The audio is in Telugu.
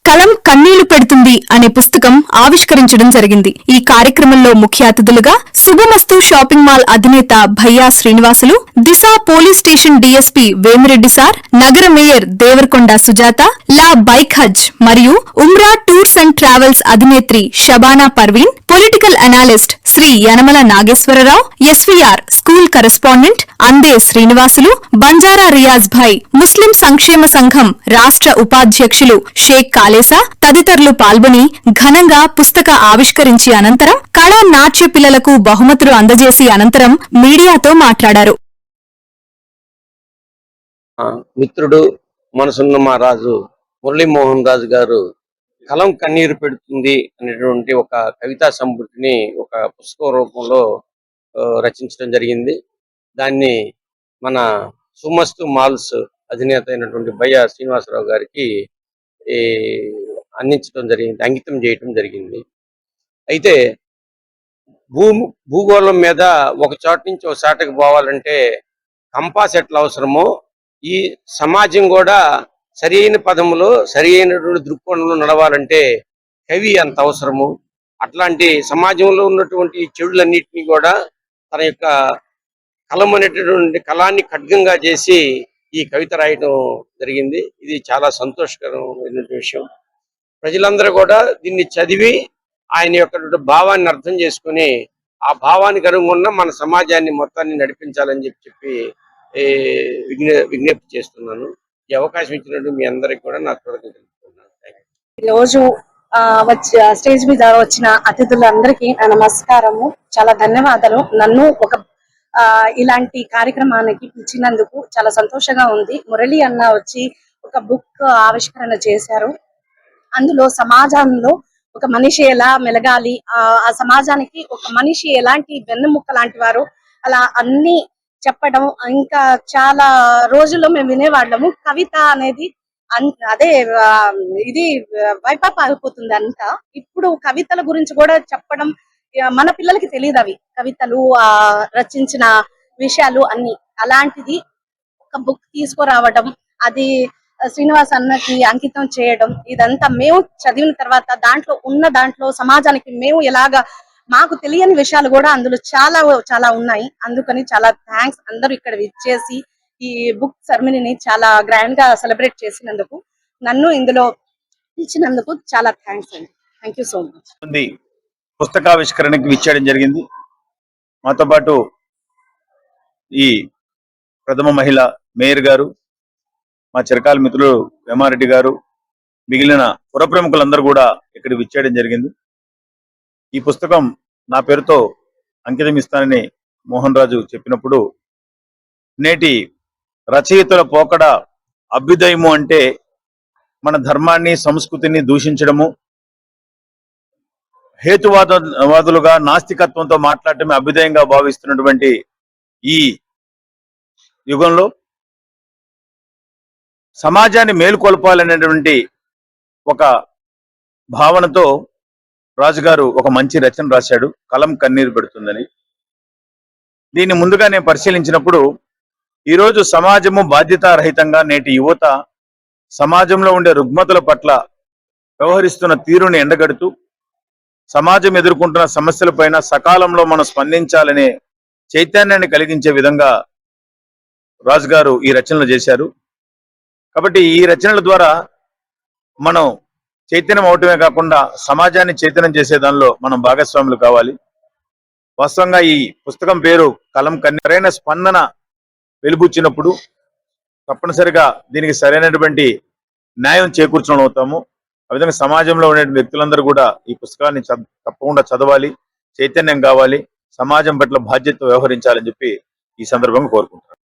కలం కన్నీళ్లు పెడుతుంది అనే పుస్తకం ఆవిష్కరించడం జరిగింది. ఈ కార్యక్రమంలో ముఖ్య అతిథులుగా శుభమస్తు షాపింగ్ మాల్ అధినేత భయ్యా Srinivasulu, Disha police station DSP Vemireddy sir, నగర మేయర్ దేవరకొండ సుజాత, లా బైక్ హజ్ మరియు ఉమ్రా టూర్స్ అండ్ ట్రావెల్స్ అధినేత్రి Shabana Parveen, political analyst Shri Yanamala Nageswararao, SVR school correspondent Ande Srinivasulu, Banjara Riyaz భాయ్, ముస్లిం సంక్షేమ సంఘం రాష్ట్ర ఉపాధ్యక్షులు షేక్ కాలేసా తదితరులు పాల్గొని ఘనంగా పుస్తక ఆవిష్కరించి అనంతరం కళా నాట్య పిల్లలకు బహుమతులు అందజేసి అనంతరం మీడియాతో మాట్లాడారు. మిత్రుడు మనసున్న మా రాజు మురళీమోహన్ రాజు గారు కలం కన్నీరు పెడుతుంది అనేటువంటి ఒక కవితా సంపుటిని ఒక పుస్తక రూపంలో రచించడం జరిగింది. దాన్ని మన సుమస్తు మాల్స్ అధినేత అయినటువంటి భయ్యా శ్రీనివాసరావు గారికి అందించడం జరిగింది, అంకితం చేయటం జరిగింది. అయితే భూగోళం మీద ఒక చోట నుంచి ఒక చాటకు పోవాలంటే కంపాస్ ఎట్లా అవసరమో ఈ సమాజం కూడా సరి అయిన పదములో సరి అయినటువంటి దృక్కోణంలో నడవాలంటే కవి అంత అవసరము. అట్లాంటి సమాజంలో ఉన్నటువంటి చెడులన్నింటినీ కూడా తన యొక్క కలం అనేటటువంటి కళాన్ని ఖడ్గంగా చేసి ఈ కవిత రాయటం జరిగింది. ఇది చాలా సంతోషకరమైన విషయం. ప్రజలందరూ కూడా దీన్ని చదివి ఆయన యొక్క భావాన్ని అర్థం చేసుకుని ఆ భావానికి అనుగుణంగా మన సమాజాన్ని మొత్తాన్ని నడిపించాలని చెప్పి విజ్ఞప్తి చేస్తున్నాను. ఈ అవకాశం ఇచ్చినట్టు మీ అందరికి కూడా నాకు కృతజ్ఞతలు. రోజు స్టేజ్ మీద వచ్చిన అతిథులందరికీ నా నమస్కారము, చాలా ధన్యవాదాలు. నన్ను ఒక ఇలాంటి కార్యక్రమానికి పిలిచినందుకు చాలా సంతోషంగా ఉంది. మురళి అన్న వచ్చి ఒక బుక్ ఆవిష్కరణ చేశారు. అందులో సమాజంలో ఒక మనిషి ఎలా మెలగాలి, ఆ సమాజానికి ఒక మనిషి ఎలాంటి వెన్నెముక్క లాంటి వారు, అలా అన్ని చెప్పడం. ఇంకా చాలా రోజుల్లో మేము వినేవాళ్ళము కవిత అనేది అదే ఇది వైపాప్ ఆగిపోతుంది అంతా. ఇప్పుడు కవితల గురించి కూడా చెప్పడం మన పిల్లలకి తెలియదు, అవి కవితలు రచించిన విషయాలు అన్ని. అలాంటిది ఒక బుక్ తీసుకురావడం, అది శ్రీనివాస్ అన్నకి అంకితం చేయడం, ఇదంతా మేము చదివిన తర్వాత దాంట్లో సమాజానికి మేము ఎలాగా మాకు తెలియని విషయాలు కూడా అందులో చాలా చాలా ఉన్నాయి. అందుకని చాలా థ్యాంక్స్. అందరూ ఇక్కడ విచ్చేసి ఈ బుక్ సెరమనీని చాలా గ్రాండ్ గా సెలబ్రేట్ చేసినందుకు, నన్ను ఇందులో ఇచ్చినందుకు చాలా థ్యాంక్స్ అండి. Thank you so much. పుస్తకావిష్కరణకి విచ్చేయడం జరిగింది. మాతో పాటు ఈ ప్రథమ మహిళ మేయర్ గారు, మా చిరకాల మిత్రులు వేమారెడ్డి గారు, మిగిలిన పుర ప్రముఖులందరూ కూడా ఇక్కడ విచ్చేయడం జరిగింది. ఈ పుస్తకం నా పేరుతో అంకితం ఇస్తానని మోహన్ రాజు చెప్పినప్పుడు, నేటి రచయితల పోకడ అభ్యుదయము అంటే మన ధర్మాన్ని సంస్కృతిని దూషించడము, హేతువాదులుగా నాస్తికత్వంతో మాట్లాడటమే అభ్యుదయంగా భావిస్తున్నటువంటి ఈ యుగంలో సమాజాన్ని మేలుకొల్పాలనేటువంటి ఒక భావనతో రాజుగారు ఒక మంచి రచన రాశాడు, కలం కన్నీరు పెడుతుందని. దీన్ని ముందుగా నేను పరిశీలించినప్పుడు, ఈరోజు సమాజము బాధ్యతారహితంగా నేటి యువత సమాజంలో ఉండే రుగ్మతల పట్ల వ్యవహరిస్తున్న తీరుని ఎండగడుతూ సమాజం ఎదుర్కొంటున్న సమస్యలపైన సకాలంలో మనం స్పందించాలనే చైతన్యాన్ని కలిగించే విధంగా రాజుగారు ఈ రచనలు చేశారు. కాబట్టి ఈ రచనల ద్వారా మనం చైతన్యం అవటమే కాకుండా సమాజాన్ని చైతన్యం చేసే దానిలో మనం భాగస్వాములు కావాలి. వాస్తవంగా ఈ పుస్తకం పేరు కలం కన్నీరు. సరైన స్పందన వెలుబుచ్చినప్పుడు తప్పనిసరిగా దీనికి సరైనటువంటి న్యాయం చేకూర్చడం అవుతాము. ఆ విధంగా సమాజంలో ఉండే వ్యక్తులందరూ కూడా ఈ పుస్తకాన్ని తప్పకుండా చదవాలి, చైతన్యం కావాలి, సమాజం పట్ల బాధ్యత వ్యవహరించాలని చెప్పి ఈ సందర్భంగా కోరుకుంటున్నాను.